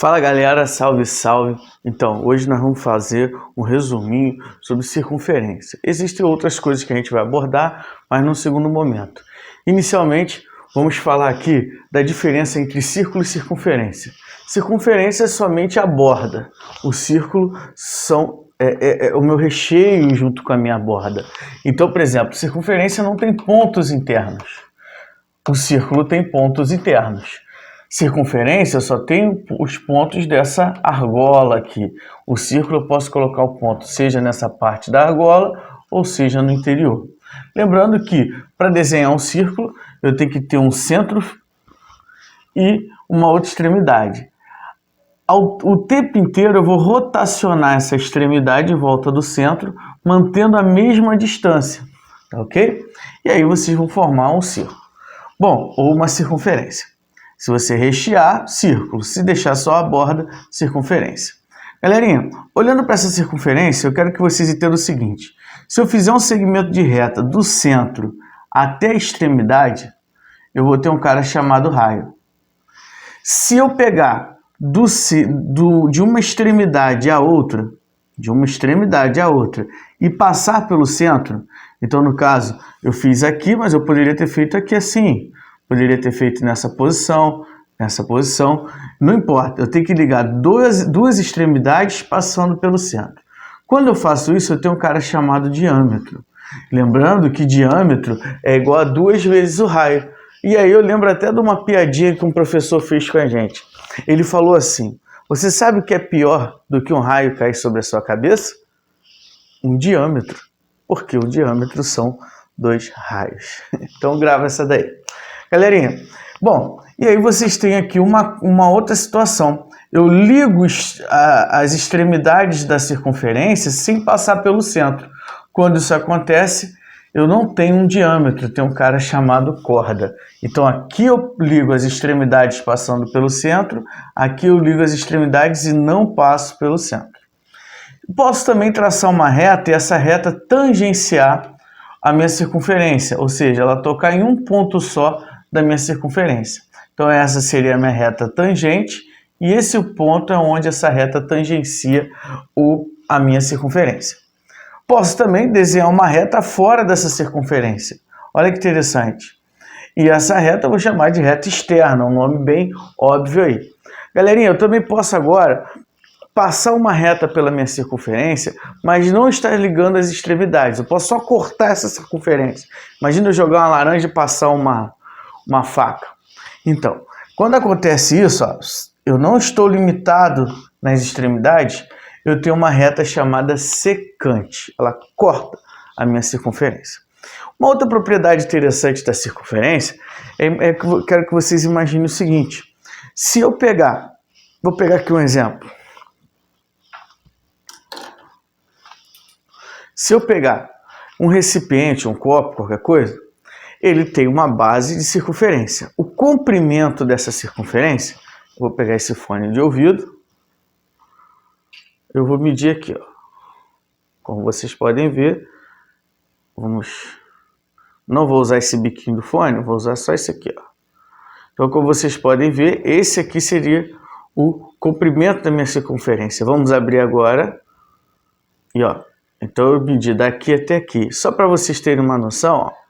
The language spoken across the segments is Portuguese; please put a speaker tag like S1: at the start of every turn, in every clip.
S1: Fala galera, salve salve! Então, hoje nós vamos fazer um resuminho sobre circunferência. Existem outras coisas que a gente vai abordar, mas num segundo momento. Inicialmente, vamos falar aqui da diferença entre círculo e circunferência. Circunferência é somente a borda, o círculo é o meu recheio junto com a minha borda. Então, por exemplo, circunferência não tem pontos internos, o círculo tem pontos internos. Circunferência só tem os pontos dessa argola aqui. O círculo eu posso colocar o ponto seja nessa parte da argola ou seja no interior. Lembrando que para desenhar um círculo eu tenho que ter um centro e uma outra extremidade. O tempo inteiro eu vou rotacionar essa extremidade em volta do centro, mantendo a mesma distância, tá ok? E aí vocês vão formar um círculo. Bom, ou uma circunferência. Se você rechear, círculo. Se deixar só a borda, circunferência. Galerinha, olhando para essa circunferência, eu quero que vocês entendam o seguinte. Se eu fizer um segmento de reta do centro até a extremidade, eu vou ter um cara chamado raio. Se eu pegar de uma extremidade à outra, e passar pelo centro, então no caso, eu fiz aqui, mas eu poderia ter feito aqui assim. Poderia ter feito nessa posição, não importa, eu tenho que ligar duas extremidades passando pelo centro. Quando eu faço isso, eu tenho um cara chamado diâmetro. Lembrando que diâmetro é igual a 2 vezes o raio. E aí eu lembro até de uma piadinha que um professor fez com a gente. Ele falou assim, você sabe o que é pior do que um raio cair sobre a sua cabeça? Um diâmetro, porque o diâmetro são 2 raios. Então grava essa daí. Galerinha, bom, e aí vocês têm aqui uma outra situação. Eu ligo as extremidades da circunferência sem passar pelo centro. Quando isso acontece, eu não tenho um diâmetro, eu tenho um cara chamado corda. Então aqui eu ligo as extremidades passando pelo centro, aqui eu ligo as extremidades e não passo pelo centro. Posso também traçar uma reta e essa reta tangenciar a minha circunferência, ou seja, ela tocar em um ponto só da minha circunferência. Então essa seria a minha reta tangente e esse ponto é onde essa reta tangencia a minha circunferência. Posso também desenhar uma reta fora dessa circunferência. Olha que interessante. E essa reta eu vou chamar de reta externa, um nome bem óbvio aí. Galerinha, eu também posso agora passar uma reta pela minha circunferência, mas não estar ligando as extremidades. Eu posso só cortar essa circunferência. Imagina eu jogar uma laranja e passar uma faca. Então, quando acontece isso, ó, eu não estou limitado nas extremidades, eu tenho uma reta chamada secante. Ela corta a minha circunferência. Uma outra propriedade interessante da circunferência é que eu quero que vocês imaginem o seguinte. Se eu pegar, vou pegar aqui um exemplo. Se eu pegar um recipiente, um copo, qualquer coisa, ele tem uma base de circunferência. O comprimento dessa circunferência, vou pegar esse fone de ouvido, eu vou medir aqui, ó. Como vocês podem ver, não vou usar esse biquinho do fone, vou usar só esse aqui, ó. Então, como vocês podem ver, esse aqui seria o comprimento da minha circunferência. Vamos abrir agora, e ó, então eu medi daqui até aqui. Só para vocês terem uma noção, ó.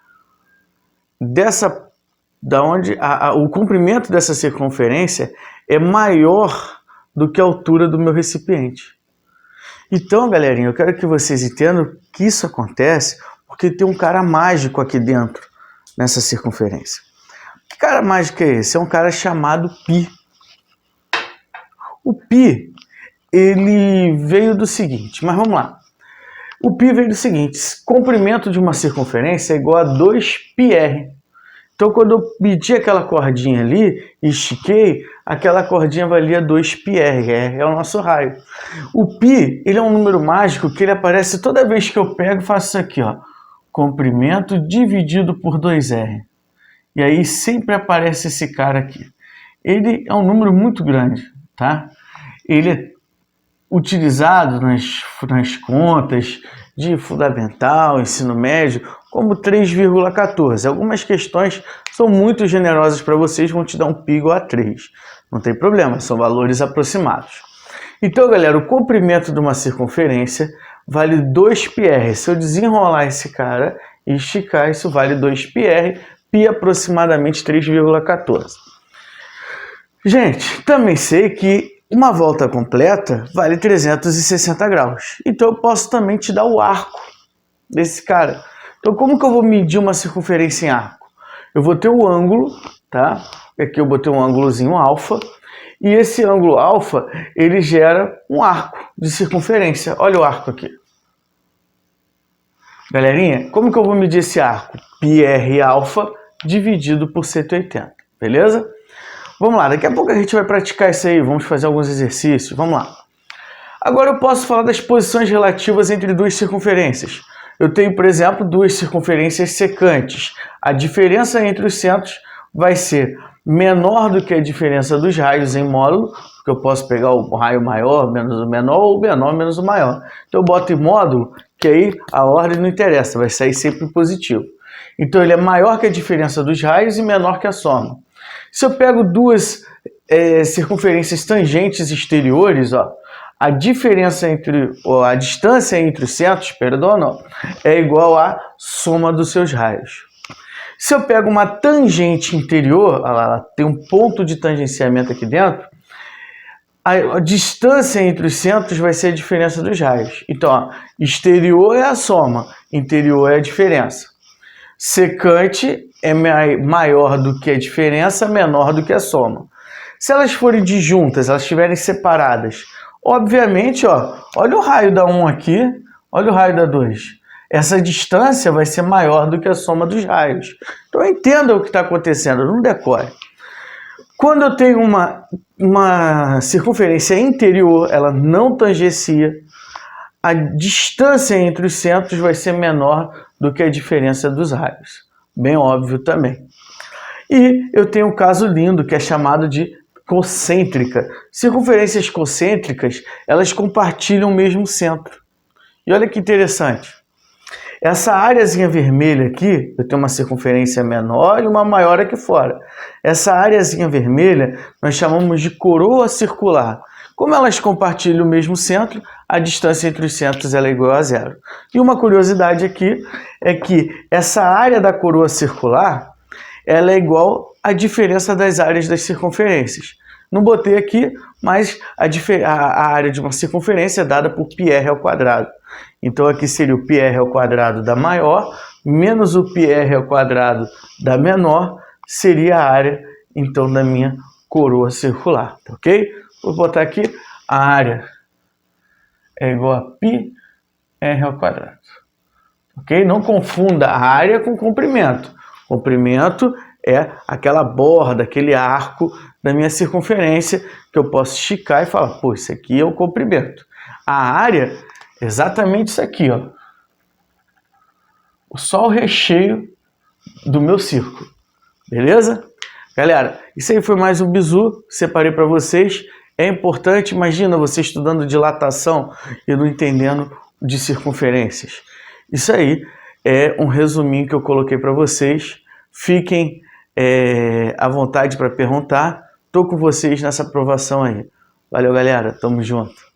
S1: O comprimento dessa circunferência é maior do que a altura do meu recipiente. Então, galerinha, eu quero que vocês entendam que isso acontece porque tem um cara mágico aqui dentro, nessa circunferência. Que cara mágico é esse? É um cara chamado π. O π, ele veio do seguinte, mas vamos lá. O π veio do seguinte, comprimento de uma circunferência é igual a 2πr. Então, quando eu medi aquela cordinha ali e estiquei, aquela cordinha valia 2πr, é o nosso raio. O π, ele é um número mágico que ele aparece toda vez que eu pego e faço isso aqui, ó, comprimento dividido por 2r. E aí sempre aparece esse cara aqui. Ele é um número muito grande, tá? Ele é utilizado nas contas de fundamental, ensino médio, como 3,14. Algumas questões são muito generosas para vocês, vão te dar um pi igual a 3. Não tem problema, são valores aproximados. Então, galera, o comprimento de uma circunferência vale 2πr. Se eu desenrolar esse cara e esticar, isso vale 2πr, pi aproximadamente 3,14. Gente, também sei que uma volta completa vale 360 graus. Então eu posso também te dar o arco desse cara. Então como que eu vou medir uma circunferência em arco? Eu vou ter o ângulo, tá? Aqui eu botei um ângulozinho alfa. E esse ângulo alfa, ele gera um arco de circunferência. Olha o arco aqui. Galerinha, como que eu vou medir esse arco? πr alfa dividido por 180, beleza? Vamos lá, daqui a pouco a gente vai praticar isso aí, vamos fazer alguns exercícios, vamos lá. Agora eu posso falar das posições relativas entre duas circunferências. Eu tenho, por exemplo, duas circunferências secantes. A diferença entre os centros vai ser menor do que a diferença dos raios em módulo, porque eu posso pegar o raio maior menos o menor ou o menor menos o maior. Então eu boto em módulo, que aí a ordem não interessa, vai sair sempre positivo. Então ele é maior que a diferença dos raios e menor que a soma. Se eu pego duas circunferências tangentes exteriores, ó, a diferença a distância entre os centros, é igual à soma dos seus raios. Se eu pego uma tangente interior, ela tem um ponto de tangenciamento aqui dentro, a distância entre os centros vai ser a diferença dos raios. Então, ó, exterior é a soma, interior é a diferença. Secante é maior do que a diferença, menor do que a soma. Se elas forem disjuntas, elas estiverem separadas, obviamente, ó, olha o raio da 1 aqui, olha o raio da 2. Essa distância vai ser maior do que a soma dos raios. Então entenda o que está acontecendo, não decore. Quando eu tenho uma circunferência interior, ela não tangencia, a distância entre os centros vai ser menor do que a diferença dos raios. Bem óbvio também. E eu tenho um caso lindo que é chamado de concêntrica. Circunferências concêntricas, elas compartilham o mesmo centro. E olha que interessante. Essa áreazinha vermelha aqui, eu tenho uma circunferência menor e uma maior aqui fora. Essa áreazinha vermelha nós chamamos de coroa circular. Como elas compartilham o mesmo centro, a distância entre os centros ela é igual a 0. E uma curiosidade aqui é que essa área da coroa circular ela é igual à diferença das áreas das circunferências. Não botei aqui, mas a área de uma circunferência é dada por πr ao quadrado. Então aqui seria o πr ao quadrado da maior, menos o πr ao quadrado da menor, seria a área, então, da minha coroa circular, ok? Vou botar aqui, a área é igual a πr ao quadrado, ok? Não confunda a área com comprimento. Comprimento é aquela borda, aquele arco da minha circunferência que eu posso esticar e falar, pô, isso aqui é o comprimento. A área é exatamente isso aqui, ó. Só o recheio do meu círculo. Beleza? Galera, isso aí foi mais um bizu, separei para vocês. É importante, imagina você estudando dilatação e não entendendo de circunferências. Isso aí é um resuminho que eu coloquei para vocês. Fiquem à vontade para perguntar. Estou com vocês nessa aprovação aí. Valeu, galera. Tamo junto.